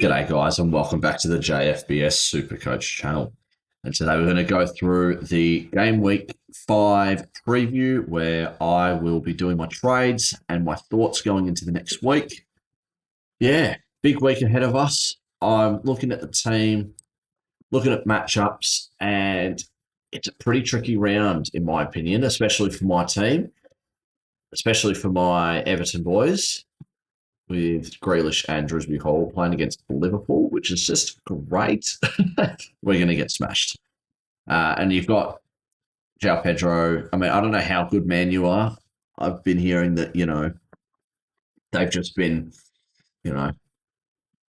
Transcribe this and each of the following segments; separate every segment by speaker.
Speaker 1: G'day, guys, and welcome back to the JFBS Supercoach channel. And today we're going to go through the Game Week 5 preview where I will be doing my trades and my thoughts going into the next week. Yeah, big week ahead of us. I'm looking at the team, looking at matchups, and it's a pretty tricky round, in my opinion, especially for my team, especially for my Everton boys, with Grealish and Drisby Hall playing against Liverpool, which is just great. We're going to get smashed. And you've got João Pedro. I mean, I don't know how good Man you are. I've been hearing that, they've just been,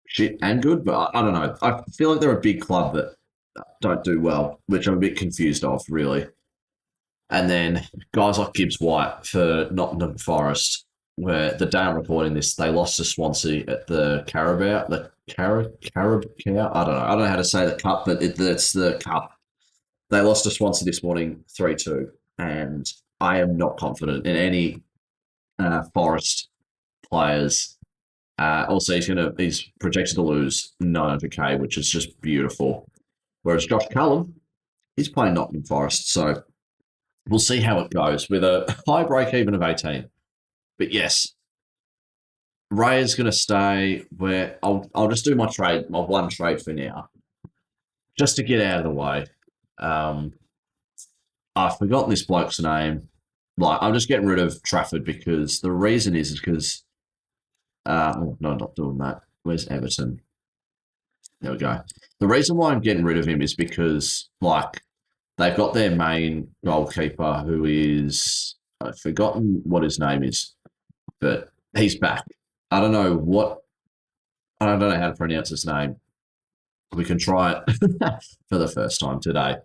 Speaker 1: shit and good, but I don't know. I feel like they're a big club that don't do well, which I'm a bit confused of, really. And then guys like Gibbs White for Nottingham Forest, where the day I'm recording this, they lost to Swansea at the Carabao, Carabao. I don't know how to say the cup, but it's the cup. They lost to Swansea this morning 3-2, and I am not confident in any Forest players. Also, he's projected to lose 900k, which is just beautiful. Whereas Josh Cullen, he's playing Nottingham Forest, so we'll see how it goes with a high break even of 18. But yes, Ray is going to stay where I'll just do my one trade for now, just to get out of the way. I've forgotten this bloke's name. I'm just getting rid of Trafford because the reason is because no, not doing that. Where's Everton? There we go. The reason why I'm getting rid of him is because they've got their main goalkeeper who is I've forgotten what his name is, but he's back. I don't know how to pronounce his name. We can try it for the first time today.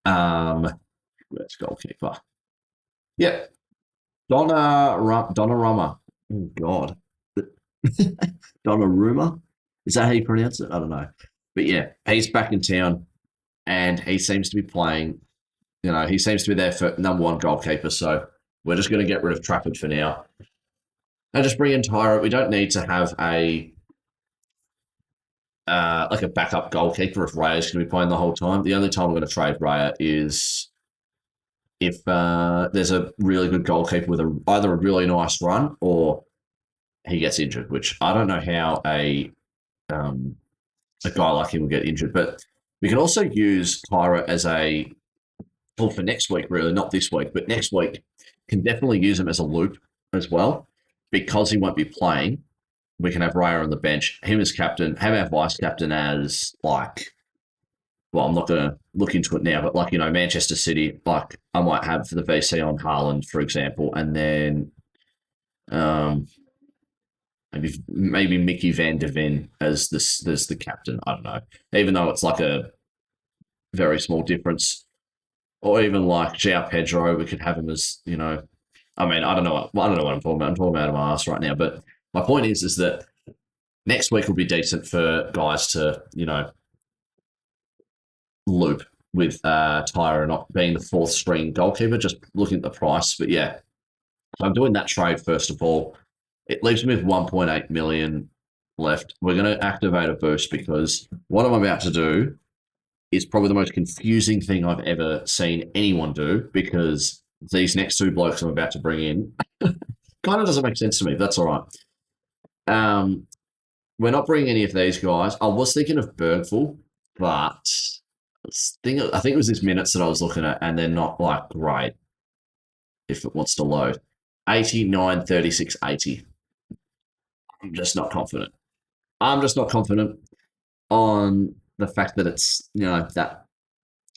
Speaker 1: Where's goalkeeper? Yep. Donnarumma. Oh, God. Donnarumma? Is that how you pronounce it? I don't know. But yeah, he's back in town and he seems to be playing, he seems to be there for number one goalkeeper. So we're just going to get rid of Trafford for now. And just bring in Tyra. We don't need to have a backup goalkeeper if Raya's going to be playing the whole time. The only time I'm going to trade Raya is if there's a really good goalkeeper with either a really nice run or he gets injured, which I don't know how a guy like him will get injured. But we can also use Tyra as for next week, really, not this week, but next week, can definitely use him as a loop as well because he won't be playing. We can have Raya on the bench, him as captain, have our vice captain as I'm not going to look into it now, but Manchester City, I might have the VC on Haaland, for example, and then maybe Mickey van der Ven as the captain. I don't know, even though it's a very small difference, or even João Pedro, we could have him as I mean, I don't know what I'm talking about. I'm talking out of my ass right now, but my point is that next week will be decent for guys to loop with Tyra not being the fourth string goalkeeper, just looking at the price. But yeah, so I'm doing that trade first of all. It leaves me with 1.8 million left. We're going to activate a boost because what I'm about to do is probably the most confusing thing I've ever seen anyone do because these next two blokes I'm about to bring in kind of doesn't make sense to me, but that's all right. We're not bringing any of these guys. I was thinking of Burnful, but I think it was this minutes that I was looking at, and they're not great if it wants to load. 89, 36, 80. I'm just not confident. I'm just not confident on the fact that it's, that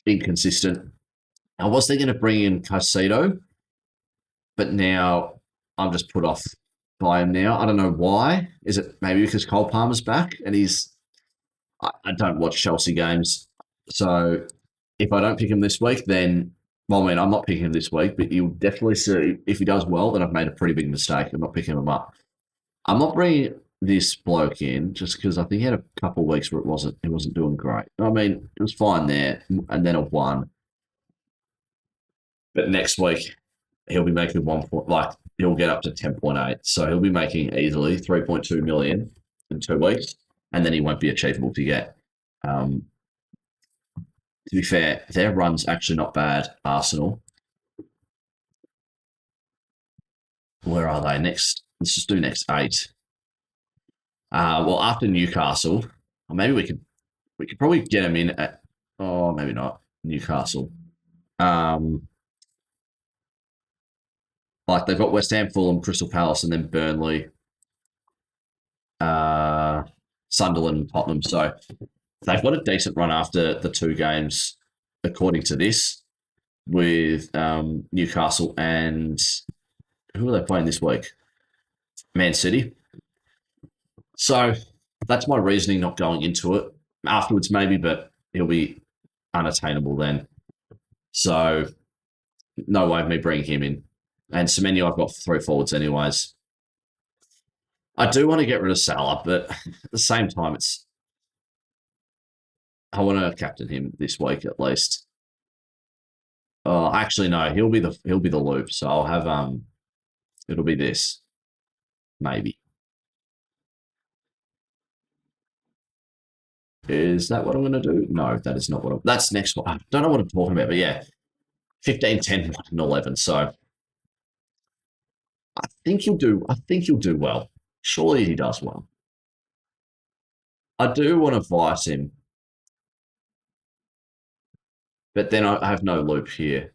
Speaker 1: inconsistent. I was thinking of bringing in Caicedo, but now I'm just put off by him now. I don't know why. Is it maybe because Cole Palmer's back and I don't watch Chelsea games. So if I don't pick him this week, then, I'm not picking him this week, but you'll definitely see if he does well, then I've made a pretty big mistake. I'm not picking him up. I'm not bringing this bloke in just because I think he had a couple of weeks where he wasn't doing great. I mean, it was fine there, and then a 1. But next week, he'll be making he'll get up to 10.8. So he'll be making easily 3.2 million in 2 weeks. and then he won't be achievable to get. Um, to be fair, their run's actually not bad. Arsenal. Where are they next? Let's just do next 8. Well, after Newcastle, or maybe we could probably get them in at. Oh, maybe not Newcastle. Um, like they've got West Ham, Fulham, Crystal Palace, and then Burnley, uh, Sunderland, and Tottenham. So they've got a decent run after the 2 games, according to this, with Newcastle and who are they playing this week? Man City. So that's my reasoning not going into it. Afterwards, maybe, but he'll be unattainable then. So no way of me bringing him in. And Semenyo, I've got 3 forwards anyways. I do want to get rid of Salah, but at the same time, I want to captain him this week at least. Oh, actually, no, he'll be the loop. So I'll have it'll be this maybe. Is that what I'm going to do? No, that is not that's next one. I don't know what I'm talking about, but yeah, 15, 10, and 11. So I think he'll do. I think he'll do well. Surely he does well. I do want to vice him, but then I have no loop here.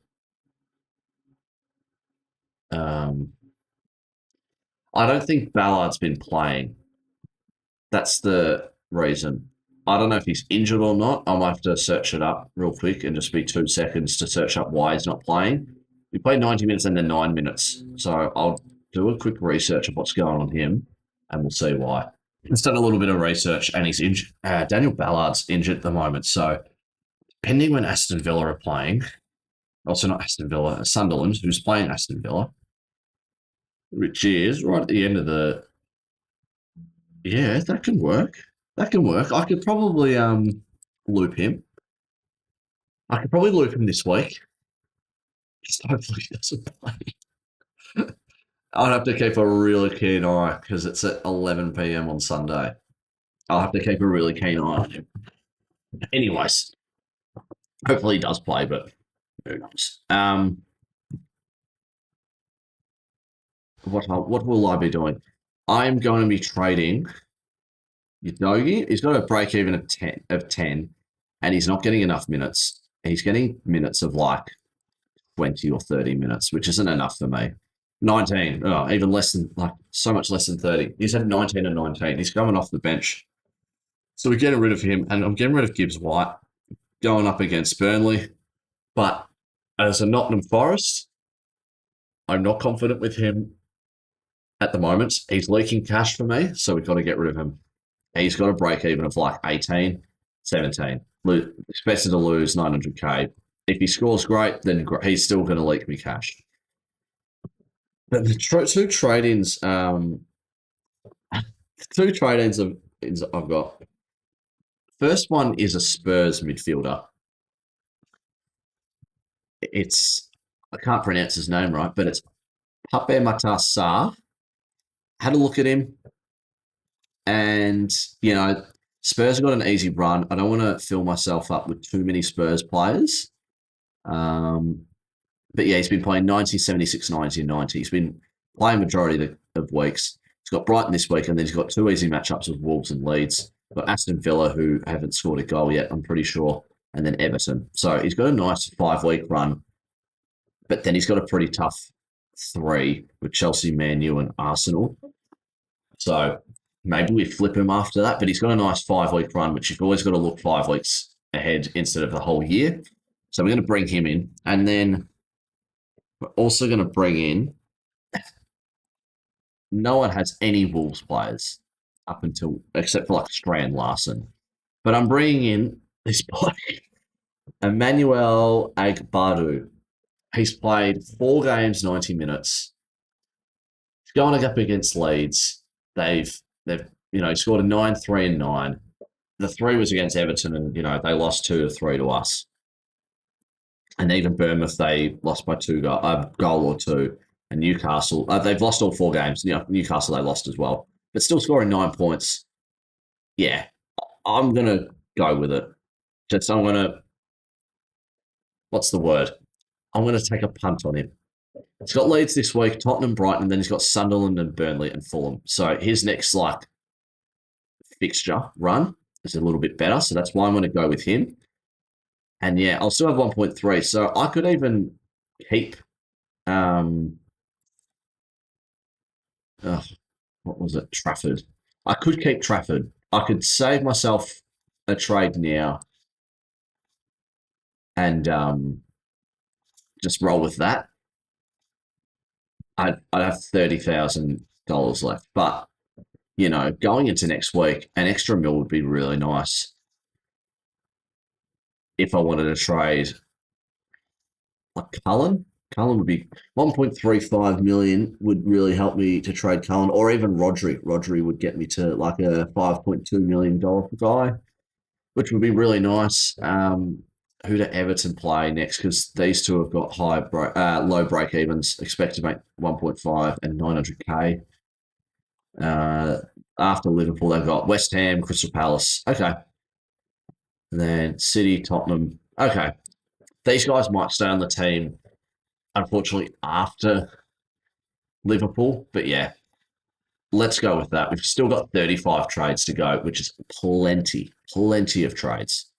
Speaker 1: I don't think Ballard's been playing. That's the reason. I don't know if he's injured or not. I might have to search it up real quick and just be 2 seconds to search up why he's not playing. We played 90 minutes and then 9 minutes. So I'll do a quick research of what's going on him and we'll see why. He's done a little bit of research and he's injured. Daniel Ballard's injured at the moment. So depending when Aston Villa are playing, also not Aston Villa, Sunderland, who's playing Aston Villa, which is right at the end of the. Yeah, that can work. That can work. I could probably loop him. I could probably loop him this week. Just hopefully he doesn't play. I'd have to keep a really keen eye because it's at 11 p.m. on Sunday. I'll have to keep a really keen eye on him. Anyways, hopefully he does play, but who knows? What will I be doing? I'm going to be trading Udogi. He's got a break even of 10, and he's not getting enough minutes. He's getting minutes of like 20 or 30 minutes, which isn't enough for me. 19, even less than, like, so much less than 30. He's had 19 and 19. He's coming off the bench. So we're getting rid of him, and I'm getting rid of Gibbs White, going up against Burnley. But as a Nottingham Forest, I'm not confident with him at the moment. He's leaking cash for me, so we've got to get rid of him. He's got a break even of like 18, 17. Expected to lose 900k. If he scores great, then he's still going to leak me cash. But the 2 trade-ins, I've got. First one is a Spurs midfielder. I can't pronounce his name right, but it's Pape Matar Sarr. Had a look at him, and Spurs have got an easy run. I don't want to fill myself up with too many Spurs players. But yeah, he's been playing 90, 76, 90, 90. He's been playing majority of weeks. He's got Brighton this week, and then he's got 2 easy matchups with Wolves and Leeds. Got Aston Villa, who haven't scored a goal yet, I'm pretty sure, and then Everton. So he's got a nice 5-week run, but then he's got a pretty tough 3 with Chelsea, Man U, and Arsenal. So maybe we flip him after that, but he's got a nice 5-week run, which you've always got to look 5 weeks ahead instead of the whole year. So we're going to bring him in, and then we're also going to bring in. No one has any Wolves players up until except for like Strand Larson, but I'm bringing in this bloke, Emmanuel Agbadu. He's played 4 games, 90 minutes. He's going up against Leeds. They've scored a 9, 3, and 9. The 3 was against Everton, and they lost 2-3 to us. And even Bournemouth, they lost by 2 goal or 2. And Newcastle, they've lost all 4 games. Newcastle, they lost as well, but still scoring 9 points. yeah, I'm gonna go with it. Just I'm gonna what's the word? I'm gonna take a punt on him. He's got Leeds this week, Tottenham, Brighton, and then he's got Sunderland and Burnley and Fulham. So his next like fixture run is a little bit better. So that's why I'm gonna go with him. And yeah, I'll still have 1.3. So I could even keep um ugh, what was it? Trafford. I could keep Trafford. I could save myself a trade now and just roll with that. I'd have $30,000 left. But, going into next week, an extra mil would be really nice if I wanted to trade like Cullen. Cullen would be 1.35 million would really help me to trade Cullen, or even Rodri. Rodri would get me to like a $5.2 million guy, which would be really nice. Who do Everton play next? Because these two have got low break evens. Expect to make 1.5 and 900k. Uh, After Liverpool, they've got West Ham, Crystal Palace. Okay, and then City, Tottenham. Okay, these guys might stay on the team. Unfortunately, after Liverpool, but yeah, let's go with that. We've still got 35 trades to go, which is plenty of trades.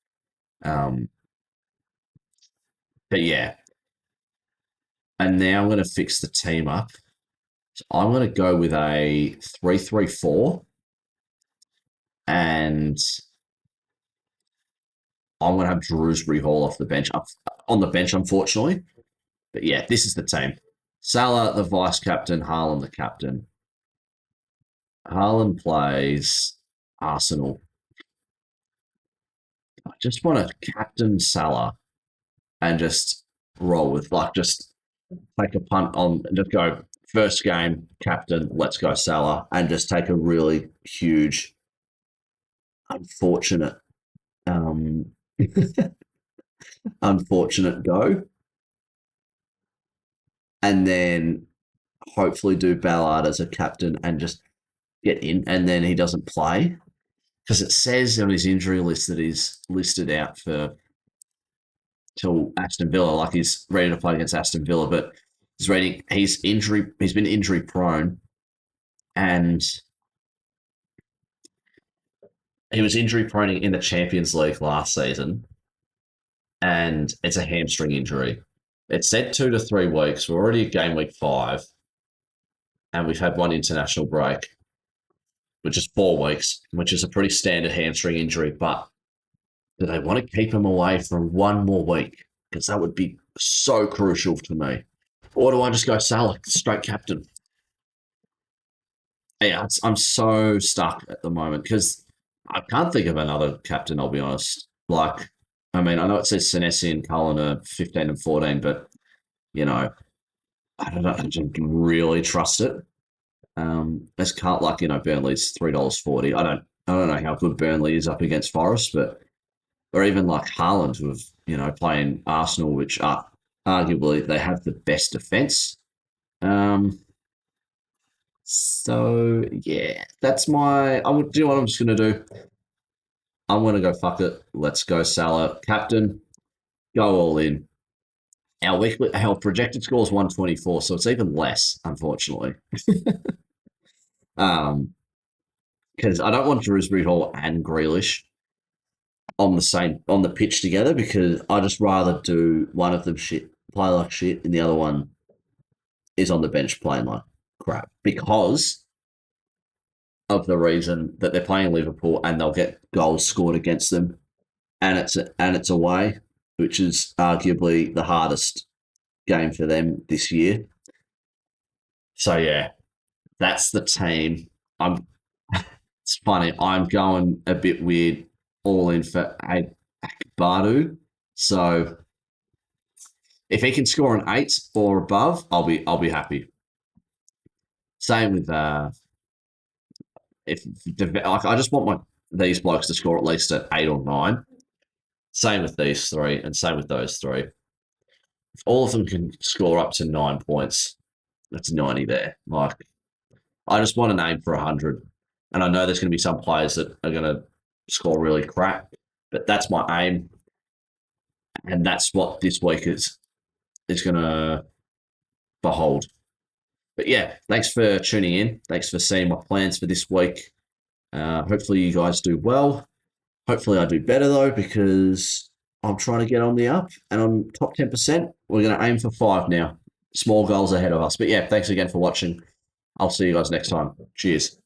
Speaker 1: Um, but yeah, and now I'm going to fix the team up. So I'm going to go with a 3-3-4, and I'm going to have Drewsbury Hall off the bench, up on the bench, unfortunately. But yeah, this is the team. Salah, the vice captain, Haaland, the captain. Haaland plays Arsenal. I just want to captain Salah and just roll with, like, just take a punt on, just go first game, captain, let's go Salah, and just take a really huge, unfortunate, um, unfortunate go, and then hopefully do Ballard as a captain and just get in, and then he doesn't play because it says on his injury list that he's listed out for till Aston Villa, like he's ready to play against Aston Villa, but he's been injury prone, and he was injury prone in the Champions League last season, and it's a hamstring injury. It said 2 to 3 weeks. We're already at game week 5, and we've had one international break, which is 4 weeks, which is a pretty standard hamstring injury. But do they want to keep him away for one more week? Because that would be so crucial to me. Or do I just go Salah, straight captain? Yeah, I'm so stuck at the moment because I can't think of another captain, I'll be honest. Like, I mean, I know it says Senesi and Cullen are 15 and 14, but, you know, I don't know. I don't really trust it. As can't like Burnley's $3.40. I don't know how good Burnley is up against Forest, but or even like Haaland, who have playing Arsenal, which are arguably they have the best defense. Um, so yeah, that's my. I would do what I'm just gonna do. I'm gonna go fuck it. Let's go Salah, captain. Go all in. Our projected score is 124, so it's even less, unfortunately. Um, because I don't want Drewsbury Hall and Grealish on the pitch together because I just rather do one of them play like shit and the other one is on the bench playing like crap because of the reason that they're playing Liverpool and they'll get goals scored against them and it's away, which is arguably the hardest game for them this year. So yeah, that's the team. I'm It's funny. I'm going a bit weird, all in for Akbadu. So if he can score an 8 or above, I'll be happy. Same with if like I just want these blokes to score at least at 8 or 9. Same with these three, and same with those three. If all of them can score up to 9 points, that's 90 there. Like I just want an aim for 100. And I know there's going to be some players that are going to score really crap, but that's my aim. And that's what this week is going to behold. But yeah, thanks for tuning in. Thanks for seeing my plans for this week. Hopefully, you guys do well. Hopefully, I do better though, because I'm trying to get on the up and I'm top 10%. We're going to aim for 5 now. Small goals ahead of us. But yeah, thanks again for watching. I'll see you guys next time. Cheers.